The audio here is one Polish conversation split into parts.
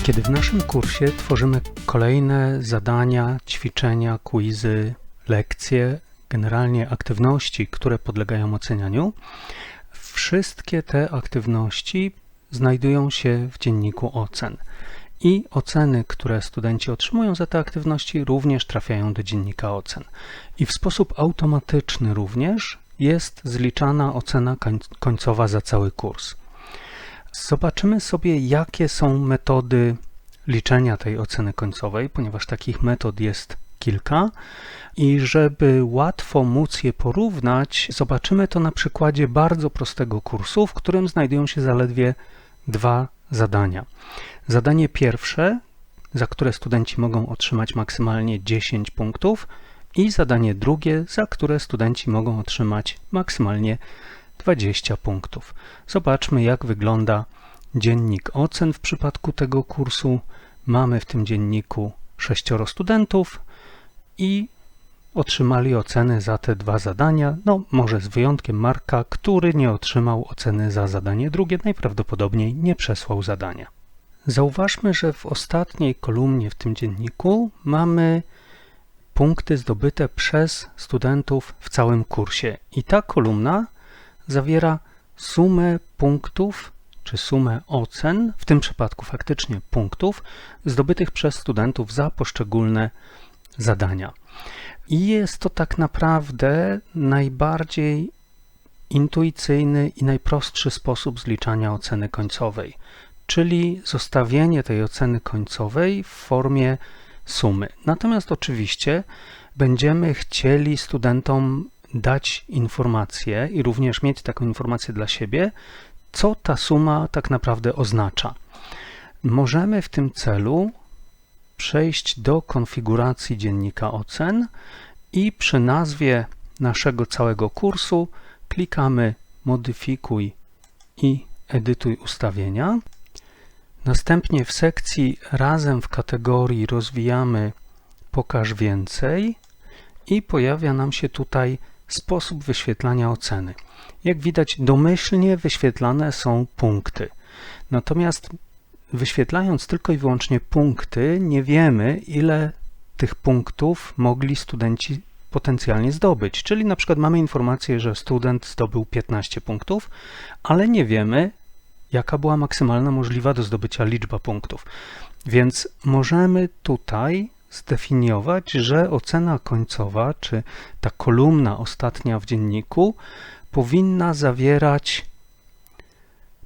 Kiedy w naszym kursie tworzymy kolejne zadania, ćwiczenia, quizy, lekcje, generalnie aktywności, które podlegają ocenianiu, wszystkie te aktywności znajdują się w dzienniku ocen. I oceny, które studenci otrzymują za te aktywności, również trafiają do dziennika ocen. I w sposób automatyczny również jest zliczana ocena końcowa za cały kurs. Zobaczymy sobie, jakie są metody liczenia tej oceny końcowej, ponieważ takich metod jest kilka i żeby łatwo móc je porównać, zobaczymy to na przykładzie bardzo prostego kursu, w którym znajdują się zaledwie dwa zadania. Zadanie pierwsze, za które studenci mogą otrzymać maksymalnie 10 punktów i zadanie drugie, za które studenci mogą otrzymać maksymalnie 20 punktów. Zobaczmy, jak wygląda dziennik ocen w przypadku tego kursu. Mamy w tym dzienniku 6 studentów i otrzymali oceny za te dwa zadania, może z wyjątkiem Marka, który nie otrzymał oceny za zadanie drugie, najprawdopodobniej nie przesłał zadania. Zauważmy, że w ostatniej kolumnie w tym dzienniku mamy punkty zdobyte przez studentów w całym kursie i ta kolumna zawiera sumę punktów, czy sumę ocen, w tym przypadku faktycznie punktów, zdobytych przez studentów za poszczególne zadania. I jest to tak naprawdę najbardziej intuicyjny i najprostszy sposób zliczania oceny końcowej, czyli zostawienie tej oceny końcowej w formie sumy. Natomiast oczywiście będziemy chcieli studentom dać informację i również mieć taką informację dla siebie, co ta suma tak naprawdę oznacza. Możemy w tym celu przejść do konfiguracji dziennika ocen i przy nazwie naszego całego kursu klikamy Modyfikuj i Edytuj ustawienia. Następnie w sekcji Razem w kategorii rozwijamy Pokaż więcej i pojawia nam się tutaj sposób wyświetlania oceny. Jak widać, domyślnie wyświetlane są punkty. Natomiast wyświetlając tylko i wyłącznie punkty, nie wiemy, ile tych punktów mogli studenci potencjalnie zdobyć. Czyli na przykład mamy informację, że student zdobył 15 punktów, ale nie wiemy, jaka była maksymalna możliwa do zdobycia liczba punktów. Więc możemy tutaj zdefiniować, że ocena końcowa, czy ta kolumna ostatnia w dzienniku, powinna zawierać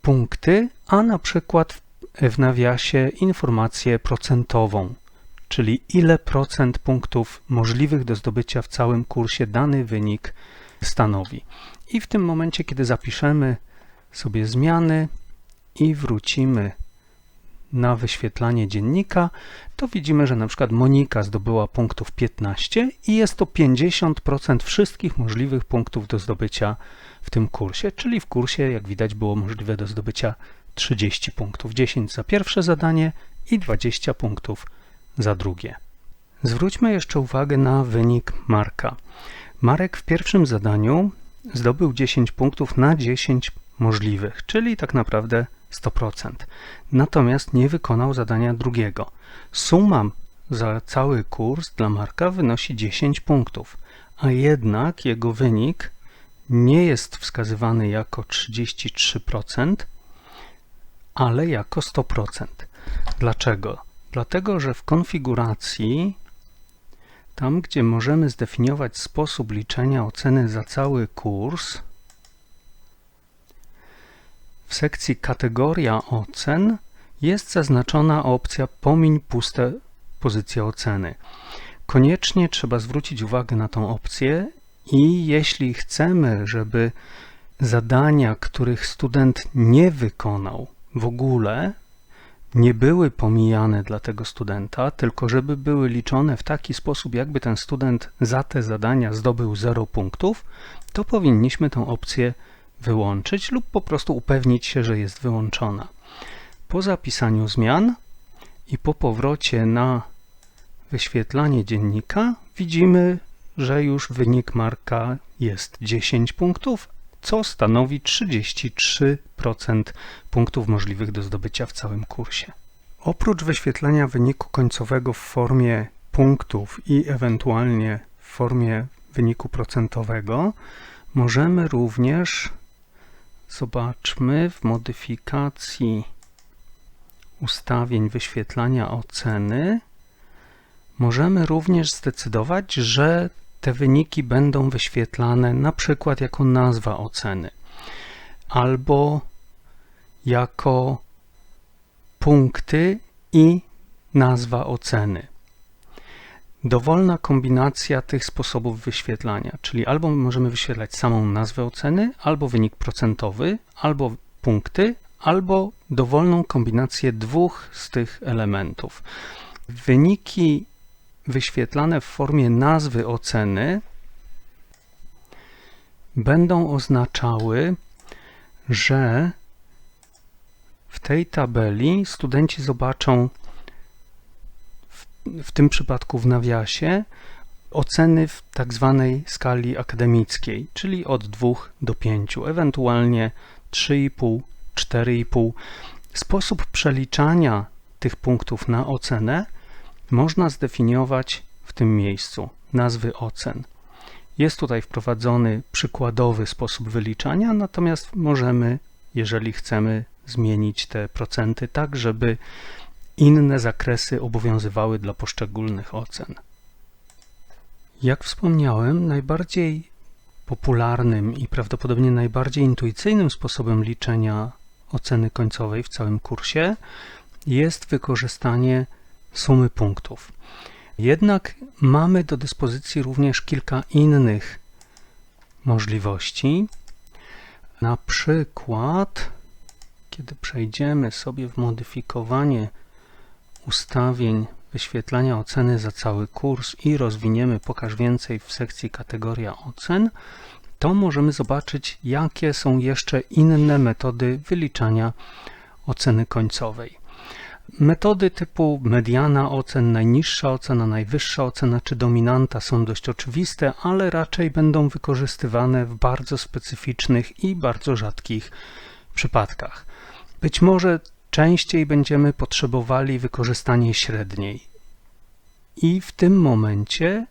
punkty, a na przykład w nawiasie informację procentową, czyli ile procent punktów możliwych do zdobycia w całym kursie dany wynik stanowi. I w tym momencie, kiedy zapiszemy sobie zmiany i wrócimy na wyświetlanie dziennika, to widzimy, że na przykład Monika zdobyła punktów 15 i jest to 50% wszystkich możliwych punktów do zdobycia w tym kursie, czyli w kursie, jak widać, było możliwe do zdobycia 30 punktów, 10 za pierwsze zadanie i 20 punktów za drugie. Zwróćmy jeszcze uwagę na wynik Marka. Marek w pierwszym zadaniu zdobył 10 punktów na 10 możliwych, czyli tak naprawdę 100%. Natomiast nie wykonał zadania drugiego. Suma za cały kurs dla Marka wynosi 10 punktów, a jednak jego wynik nie jest wskazywany jako 33%, ale jako 100%. Dlaczego? Dlatego, że w konfiguracji, tam gdzie możemy zdefiniować sposób liczenia oceny za cały kurs, w sekcji Kategoria ocen jest zaznaczona opcja Pomiń puste pozycje oceny. Koniecznie trzeba zwrócić uwagę na tą opcję i jeśli chcemy, żeby zadania, których student nie wykonał w ogóle, nie były pomijane dla tego studenta, tylko żeby były liczone w taki sposób, jakby ten student za te zadania zdobył 0 punktów, to powinniśmy tę opcję wyłączyć lub po prostu upewnić się, że jest wyłączona. Po zapisaniu zmian i po powrocie na wyświetlanie dziennika widzimy, że już wynik Marka jest 10 punktów, co stanowi 33% punktów możliwych do zdobycia w całym kursie. Oprócz wyświetlenia wyniku końcowego w formie punktów i ewentualnie w formie wyniku procentowego, możemy również, zobaczmy, w modyfikacji ustawień wyświetlania oceny, możemy również zdecydować, że te wyniki będą wyświetlane na przykład jako nazwa oceny albo jako punkty i nazwa oceny. Dowolna kombinacja tych sposobów wyświetlania, czyli albo możemy wyświetlać samą nazwę oceny, albo wynik procentowy, albo punkty, albo dowolną kombinację dwóch z tych elementów. Wyniki wyświetlane w formie nazwy oceny będą oznaczały, że w tej tabeli studenci zobaczą w tym przypadku w nawiasie oceny w tak zwanej skali akademickiej, czyli od 2 do 5, ewentualnie 3,5, 4,5. Sposób przeliczania tych punktów na ocenę można zdefiniować w tym miejscu, nazwy ocen. Jest tutaj wprowadzony przykładowy sposób wyliczania, natomiast możemy, jeżeli chcemy, zmienić te procenty tak, żeby inne zakresy obowiązywały dla poszczególnych ocen. Jak wspomniałem, najbardziej popularnym i prawdopodobnie najbardziej intuicyjnym sposobem liczenia oceny końcowej w całym kursie jest wykorzystanie sumy punktów. Jednak mamy do dyspozycji również kilka innych możliwości. Na przykład, kiedy przejdziemy sobie w modyfikowanie ustawień wyświetlania oceny za cały kurs i rozwiniemy Pokaż więcej w sekcji Kategoria ocen, to możemy zobaczyć, jakie są jeszcze inne metody wyliczania oceny końcowej. Metody typu mediana ocen, najniższa ocena, najwyższa ocena czy dominanta są dość oczywiste, ale raczej będą wykorzystywane w bardzo specyficznych i bardzo rzadkich przypadkach. Być może częściej będziemy potrzebowali wykorzystanie średniej. I w tym momencie,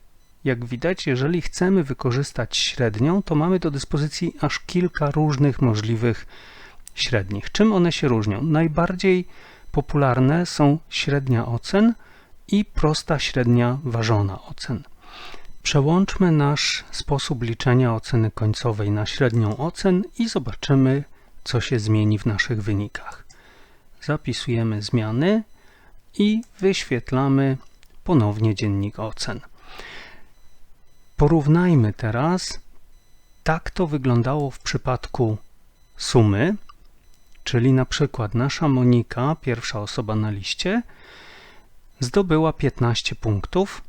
jak widać, jeżeli chcemy wykorzystać średnią, to mamy do dyspozycji aż kilka różnych możliwych średnich. Czym one się różnią? Najbardziej popularne są średnia ocen i prosta średnia ważona ocen. Przełączmy nasz sposób liczenia oceny końcowej na średnią ocen i zobaczymy, co się zmieni w naszych wynikach. Zapisujemy zmiany i wyświetlamy ponownie dziennik ocen. Porównajmy teraz, tak to wyglądało w przypadku sumy, czyli na przykład nasza Monika, pierwsza osoba na liście, zdobyła 15 punktów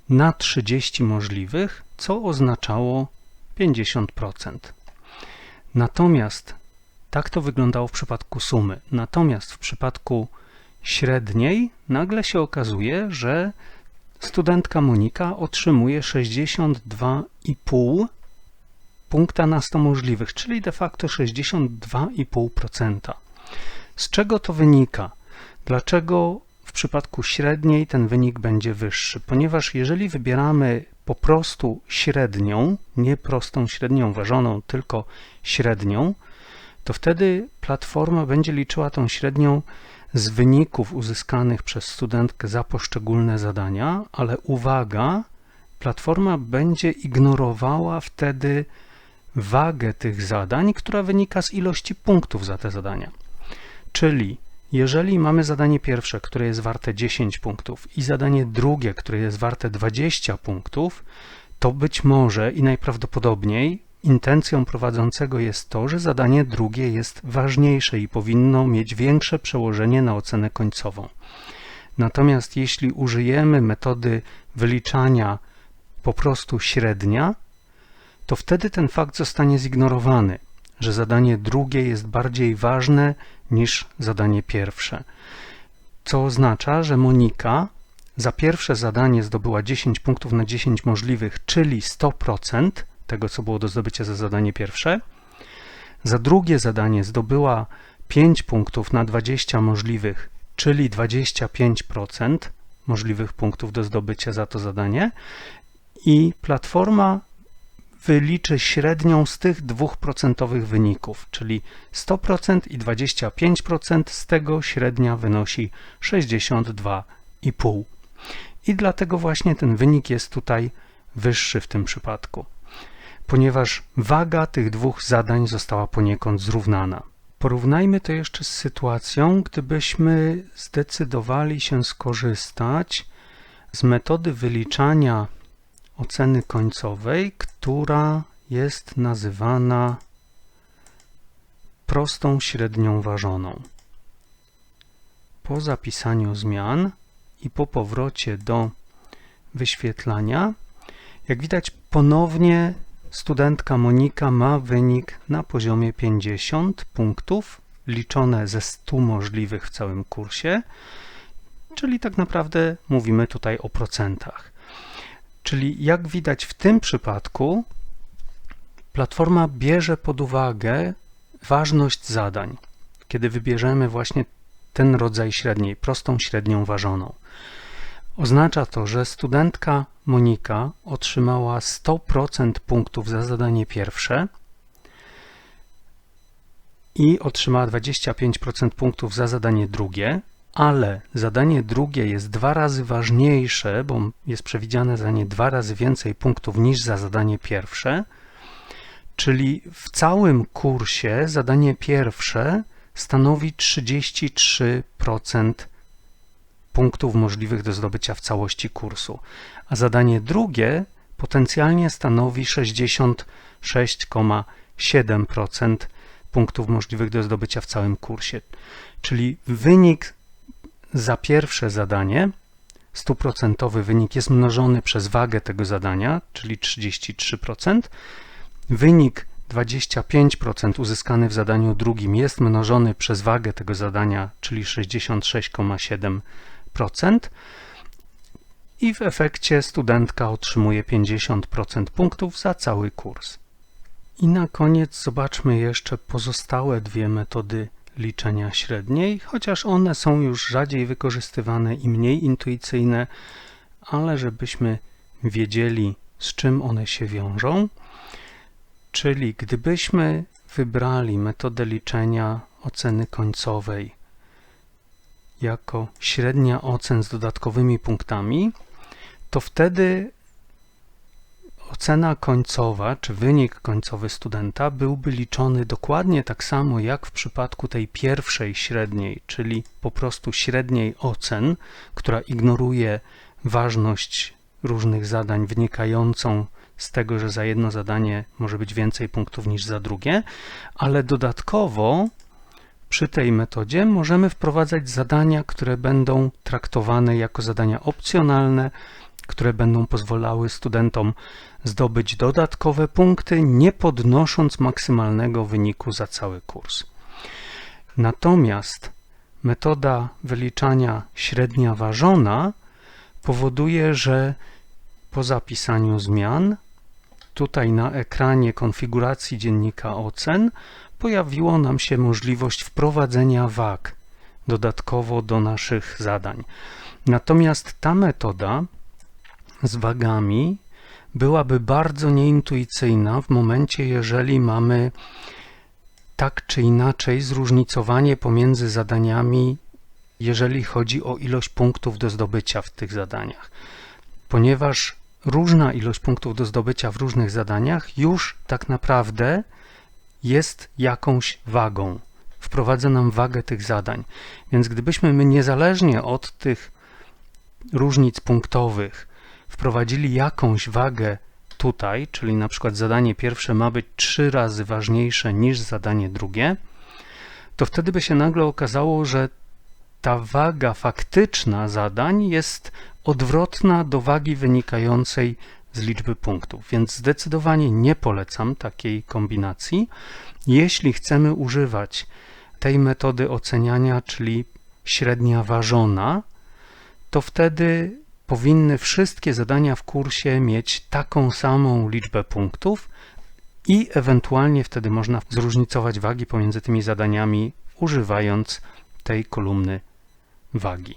na 30 możliwych, co oznaczało 50%. Natomiast tak to wyglądało w przypadku sumy. Natomiast w przypadku średniej nagle się okazuje, że studentka Monika otrzymuje 62,5 punkta na 100 możliwych, czyli de facto 62,5%. Z czego to wynika? Dlaczego w przypadku średniej ten wynik będzie wyższy? Ponieważ jeżeli wybieramy po prostu średnią, nie prostą średnią ważoną, tylko średnią, to wtedy platforma będzie liczyła tą średnią z wyników uzyskanych przez studentkę za poszczególne zadania, ale uwaga, platforma będzie ignorowała wtedy wagę tych zadań, która wynika z ilości punktów za te zadania. Czyli jeżeli mamy zadanie pierwsze, które jest warte 10 punktów i zadanie drugie, które jest warte 20 punktów, to być może i najprawdopodobniej intencją prowadzącego jest to, że zadanie drugie jest ważniejsze i powinno mieć większe przełożenie na ocenę końcową. Natomiast jeśli użyjemy metody wyliczania po prostu średnia, to wtedy ten fakt zostanie zignorowany, że zadanie drugie jest bardziej ważne niż zadanie pierwsze. Co oznacza, że Monika za pierwsze zadanie zdobyła 10 punktów na 10 możliwych, czyli 100% tego, co było do zdobycia za zadanie pierwsze. Za drugie zadanie zdobyła 5 punktów na 20 możliwych, czyli 25% możliwych punktów do zdobycia za to zadanie i platforma wyliczy średnią z tych 2% wyników, czyli 100% i 25%, z tego średnia wynosi 62,5. I dlatego właśnie ten wynik jest tutaj wyższy w tym przypadku, ponieważ waga tych dwóch zadań została poniekąd zrównana. Porównajmy to jeszcze z sytuacją, gdybyśmy zdecydowali się skorzystać z metody wyliczania oceny końcowej, która jest nazywana prostą średnią ważoną. Po zapisaniu zmian i po powrocie do wyświetlania, jak widać, ponownie studentka Monika ma wynik na poziomie 50 punktów, liczone ze 100 możliwych w całym kursie, czyli tak naprawdę mówimy tutaj o procentach. Czyli jak widać w tym przypadku, platforma bierze pod uwagę ważność zadań, kiedy wybierzemy właśnie ten rodzaj średniej, prostą średnią ważoną. Oznacza to, że studentka Monika otrzymała 100% punktów za zadanie pierwsze i otrzymała 25% punktów za zadanie drugie, ale zadanie drugie jest 2 razy ważniejsze, bo jest przewidziane za nie 2 razy więcej punktów niż za zadanie pierwsze, czyli w całym kursie zadanie pierwsze stanowi 33% punktów możliwych do zdobycia w całości kursu, a zadanie drugie potencjalnie stanowi 66,7% punktów możliwych do zdobycia w całym kursie. Czyli wynik za pierwsze zadanie, 100% wynik jest mnożony przez wagę tego zadania, czyli 33%. Wynik 25% uzyskany w zadaniu drugim jest mnożony przez wagę tego zadania, czyli 66,7%. I w efekcie studentka otrzymuje 50% punktów za cały kurs. I na koniec zobaczmy jeszcze pozostałe dwie metody liczenia średniej, chociaż one są już rzadziej wykorzystywane i mniej intuicyjne, ale żebyśmy wiedzieli, z czym one się wiążą. Czyli gdybyśmy wybrali metodę liczenia oceny końcowej jako średnia ocen z dodatkowymi punktami, to wtedy ocena końcowa, czy wynik końcowy studenta byłby liczony dokładnie tak samo jak w przypadku tej pierwszej średniej, czyli po prostu średniej ocen, która ignoruje ważność różnych zadań wynikającą z tego, że za jedno zadanie może być więcej punktów niż za drugie, ale dodatkowo przy tej metodzie możemy wprowadzać zadania, które będą traktowane jako zadania opcjonalne, które będą pozwalały studentom zdobyć dodatkowe punkty, nie podnosząc maksymalnego wyniku za cały kurs. Natomiast metoda wyliczania średnia ważona powoduje, że po zapisaniu zmian tutaj na ekranie konfiguracji dziennika ocen pojawiła nam się możliwość wprowadzenia wag dodatkowo do naszych zadań. Natomiast ta metoda z wagami byłaby bardzo nieintuicyjna w momencie, jeżeli mamy tak czy inaczej zróżnicowanie pomiędzy zadaniami, jeżeli chodzi o ilość punktów do zdobycia w tych zadaniach. Ponieważ różna ilość punktów do zdobycia w różnych zadaniach już tak naprawdę jest jakąś wagą. Wprowadza nam wagę tych zadań. Więc gdybyśmy my niezależnie od tych różnic punktowych wprowadzili jakąś wagę tutaj, czyli na przykład zadanie pierwsze ma być 3 razy ważniejsze niż zadanie drugie, to wtedy by się nagle okazało, że ta waga faktyczna zadań jest odwrotna do wagi wynikającej z liczby punktów, więc zdecydowanie nie polecam takiej kombinacji. Jeśli chcemy używać tej metody oceniania, czyli średnia ważona, to wtedy powinny wszystkie zadania w kursie mieć taką samą liczbę punktów i ewentualnie wtedy można zróżnicować wagi pomiędzy tymi zadaniami, używając tej kolumny wagi.